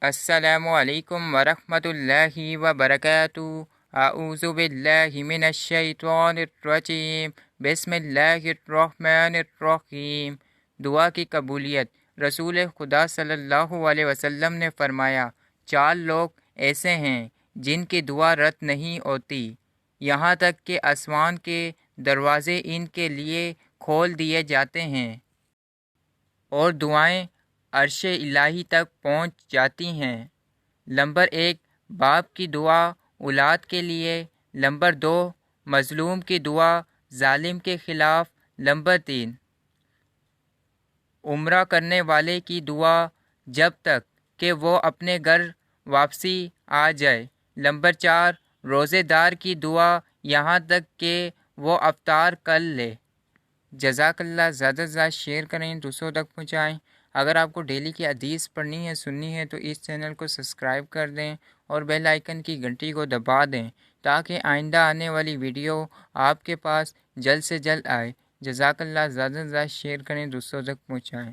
السلام علیکم ورحمۃ اللہ وبرکاتہ۔ اعوذ باللہ من الشیطان الرجیم، بسم اللہ الرحمن الرحیم۔ دعا کی قبولیت۔ رسول خدا صلی اللہ علیہ وسلم نے فرمایا، 4 لوگ ایسے ہیں جن کی دعا رد نہیں ہوتی یہاں تک کہ آسمان کے دروازے ان کے لیے کھول دیے جاتے ہیں اور دعائیں عرش الہی تک پہنچ جاتی ہیں۔ نمبر 1، باپ کی دعا اولاد کے لیے۔ نمبر 2، مظلوم کی دعا ظالم کے خلاف۔ نمبر 3، عمرہ کرنے والے کی دعا جب تک کہ وہ اپنے گھر واپسی آ جائے۔ نمبر 4، روزے دار کی دعا یہاں تک کہ وہ افطار کر لے۔ جزاک اللہ۔ زیادہ سے زیادہ شیئر کریں، دوسروں تک پہنچائیں۔ اگر آپ کو ڈیلی کی حدیث پڑھنی ہے سننی ہے تو اس چینل کو سبسکرائب کر دیں اور بیل آئیکن کی گھنٹی کو دبا دیں تاکہ آئندہ آنے والی ویڈیو آپ کے پاس جلد سے جلد آئے۔ جزاک اللہ۔ زیادہ سے زیادہ شیئر کریں، دوسروں تک پہنچائیں۔